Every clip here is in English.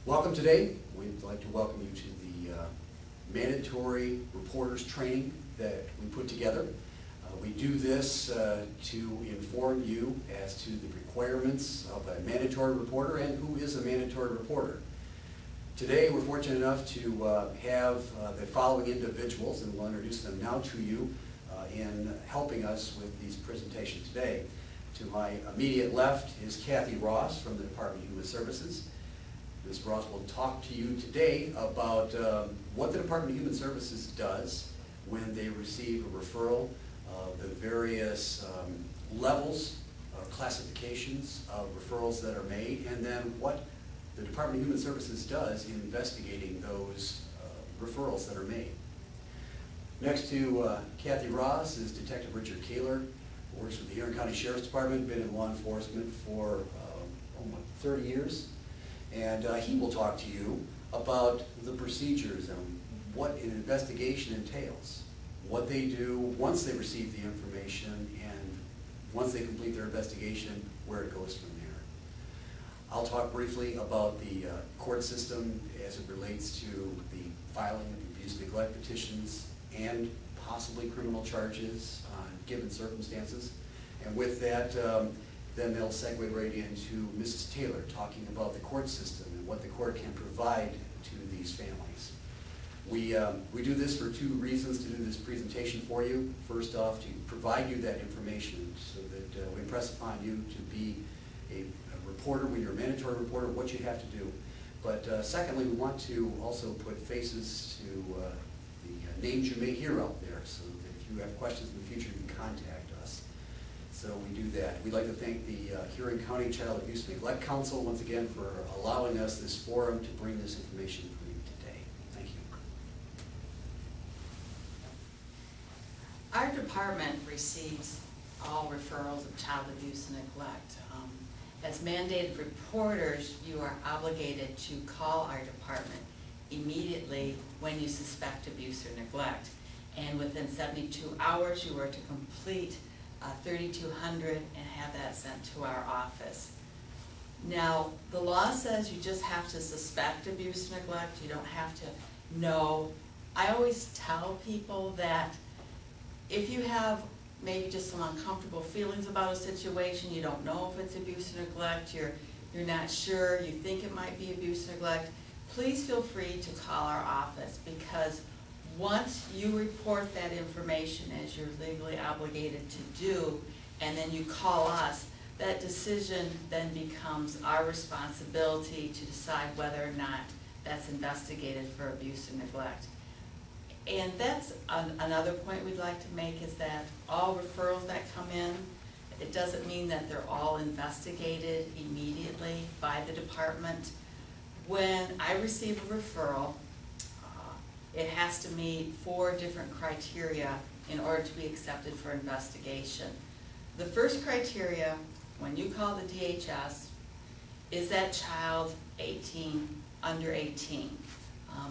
Welcome today. We'd like to welcome you to the mandatory reporters training that we put together. We do this to inform you as to the requirements of a mandatory reporter and who is a mandatory reporter. Today we're fortunate enough to have the following individuals, and we'll introduce them now to you in helping us with these presentations today. To my immediate left is Kathy Ross from the Department of Human Services. Ms. Ross will talk to you today about what the Department of Human Services does when they receive a referral, the various levels or classifications of referrals that are made, and then what the Department of Human Services does in investigating those referrals that are made. Next to Kathy Ross is Detective Richard Kaler, who works with the Huron County Sheriff's Department, been in law enforcement for almost 30 years. And he will talk to you about the procedures and what an investigation entails, what they do once they receive the information, and once they complete their investigation, where it goes from there. I'll talk briefly about the court system as it relates to the filing of abuse and neglect petitions and possibly criminal charges given circumstances. And with that, then they'll segue right into Mrs. Taylor talking about the court system and what the court can provide to these families. We do this for two reasons to do this presentation for you. First off, to provide you that information so that we impress upon you to be a reporter when you're a mandatory reporter, what you have to do. But secondly, we want to also put faces to the names you may hear out there so that if you have questions in the future, you can contact us. So we do that. We'd like to thank the Huron County Child Abuse and Neglect Council once again for allowing us this forum to bring this information for you today. Thank you. Our department receives all referrals of child abuse and neglect. As mandated reporters, you are obligated to call our department immediately when you suspect abuse or neglect. And within 72 hours, you are to complete 3200 and have that sent to our office. Now, the law says you just have to suspect abuse and neglect. You don't have to know. I always tell people that if you have maybe just some uncomfortable feelings about a situation, you don't know if it's abuse or neglect, you're not sure, you think it might be abuse or neglect, please feel free to call our office, because once you report that information as you're legally obligated to do, and then you call us, that decision then becomes our responsibility to decide whether or not that's investigated for abuse and neglect. And that's another point we'd like to make, is that all referrals that come in, it doesn't mean that they're all investigated immediately by the department. When I receive a referral, it has to meet 4 different criteria in order to be accepted for investigation. The first criteria, when you call the DHS, is that child 18, under 18,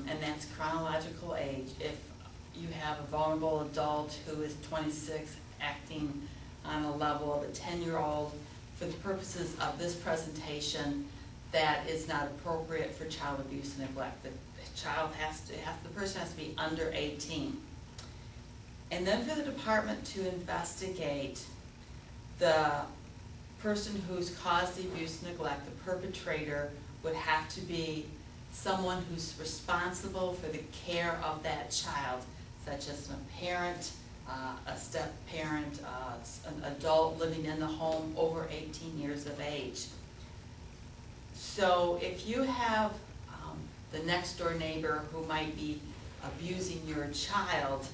and that's chronological age. If you have a vulnerable adult who is 26 acting on a level of a 10-year-old, for the purposes of this presentation, that is not appropriate for child abuse and neglect. The person has to be under 18. And then for the department to investigate the person who's caused the abuse and neglect, the perpetrator would have to be someone who's responsible for the care of that child, such as a parent, a step-parent, an adult living in the home over 18 years of age. So if you have the next door neighbor who might be abusing your child,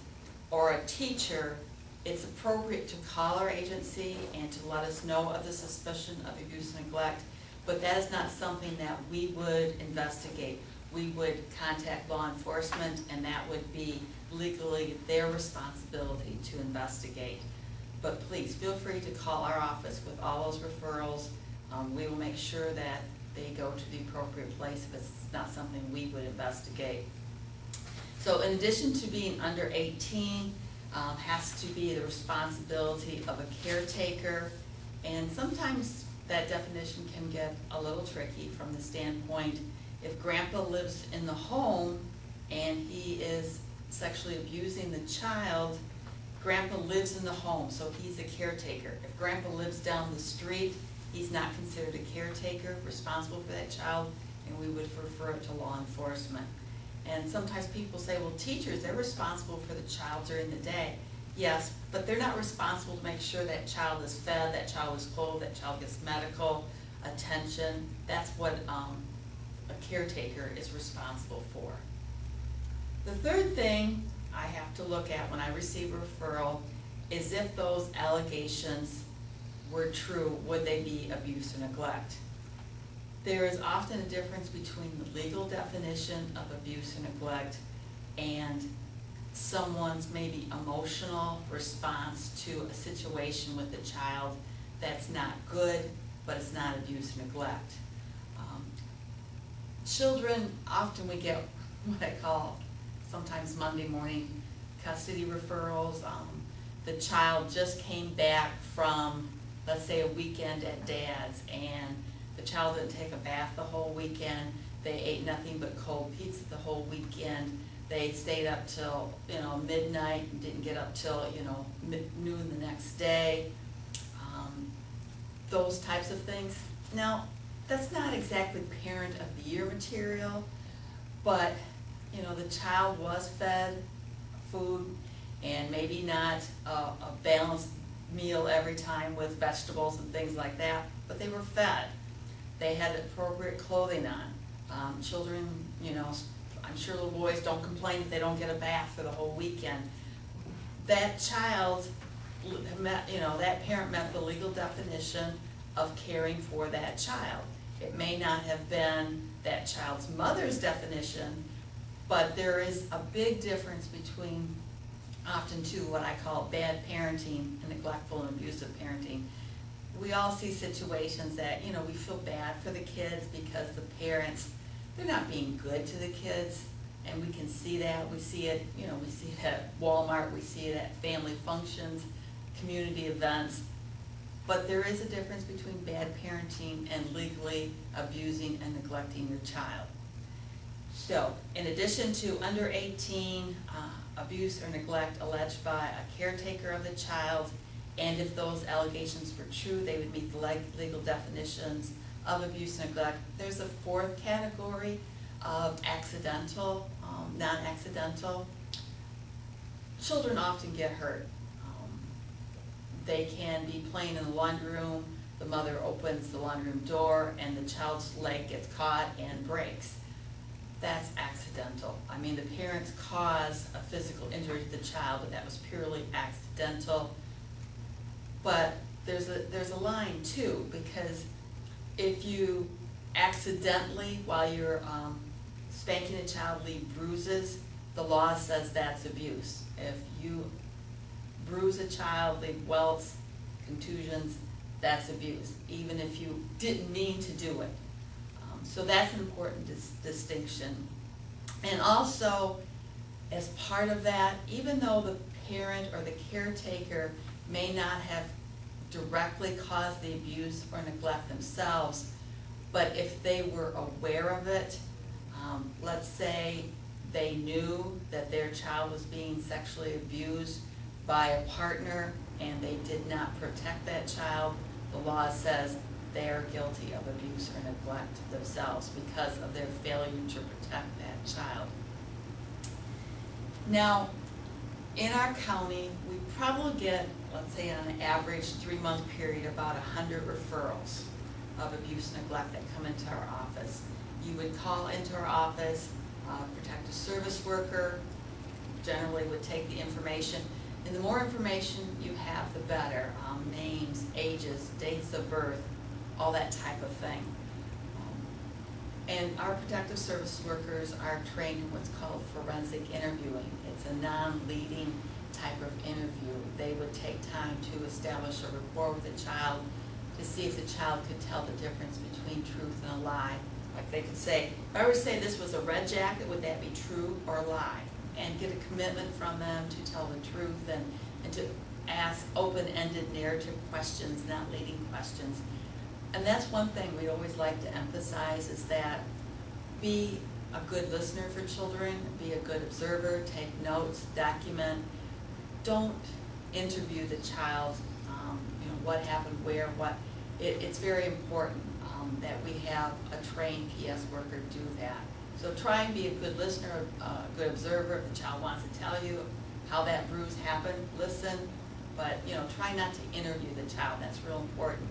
or a teacher, it's appropriate to call our agency and to let us know of the suspicion of abuse and neglect, but that is not something that we would investigate. We would contact law enforcement, and that would be legally their responsibility to investigate. But please feel free to call our office with all those referrals. We will make sure that they go to the appropriate place if it's not something we would investigate. So in addition to being under 18, has to be the responsibility of a caretaker, and sometimes that definition can get a little tricky from the standpoint If grandpa lives in the home and he is sexually abusing the child, grandpa lives in the home, so he's a caretaker. If grandpa lives down the street, he's not considered a caretaker responsible for that child, and we would refer it to law enforcement. And sometimes people say, well, teachers, they're responsible for the child during the day. Yes, but they're not responsible to make sure that child is fed, that child is clothed, that child gets medical attention. That's what a caretaker is responsible for. The third thing I have to look at when I receive a referral is if those allegations were true, would they be abuse or neglect? There is often a difference between the legal definition of abuse or neglect and someone's maybe emotional response to a situation with a child that's not good, but it's not abuse or neglect. Children, often we get what I call sometimes Monday morning custody referrals. The child just came back from, let's say, a weekend at dad's, and the child didn't take a bath the whole weekend. They ate nothing but cold pizza the whole weekend. They stayed up till, midnight and didn't get up till, noon the next day. Those types of things. Now, that's not exactly parent of the year material, but, the child was fed food and maybe not a balanced meal every time with vegetables and things like that, but they were fed. They had appropriate clothing on. Children, I'm sure little boys don't complain if they don't get a bath for the whole weekend. That child met, that parent met the legal definition of caring for that child. It may not have been that child's mother's definition, but there is a big difference between often too what I call bad parenting and neglectful and abusive parenting. We all see situations that, we feel bad for the kids because the parents, they're not being good to the kids, and we can see that. We see it, we see it at Walmart, we see it at family functions, community events. But there is a difference between bad parenting and legally abusing and neglecting your child. So, in addition to under 18 abuse or neglect alleged by a caretaker of the child, and if those allegations were true, they would meet the legal definitions of abuse and neglect. There's a fourth category of accidental, non-accidental. Children often get hurt. They can be playing in the laundry room, the mother opens the laundry room door, and the child's leg gets caught and breaks. That's accidental. I mean, the parents caused a physical injury to the child, but that was purely accidental. But there's a line too, because if you accidentally, while you're spanking a child, leave bruises, the law says that's abuse. If you bruise a child, leave welts, contusions, that's abuse, even if you didn't mean to do it. So that's an important distinction. And also, as part of that, even though the parent or the caretaker may not have directly caused the abuse or neglect themselves, but if they were aware of it, let's say they knew that their child was being sexually abused by a partner and they did not protect that child, the law says they are guilty of abuse or neglect themselves because of their failure to protect that child. Now, in our county, we probably get, let's say on an average 3-month period, about 100 referrals of abuse and neglect that come into our office. You would call into our office, protective service worker generally would take the information, and the more information you have, the better. Names, ages, dates of birth, all that type of thing. And our protective service workers are trained in what's called forensic interviewing. It's a non-leading type of interview. They would take time to establish a rapport with the child to see if the child could tell the difference between truth and a lie. Like they could say, if I were to say this was a red jacket, would that be true or a lie? And get a commitment from them to tell the truth and to ask open-ended narrative questions, not leading questions. And that's one thing we always like to emphasize, is that be a good listener for children, be a good observer, take notes, document. Don't interview the child, you know, what happened, where, what. It's very important that we have a trained PS worker do that. So try and be a good listener, a good observer. If the child wants to tell you how that bruise happened, listen, but, you know, try not to interview the child. That's real important.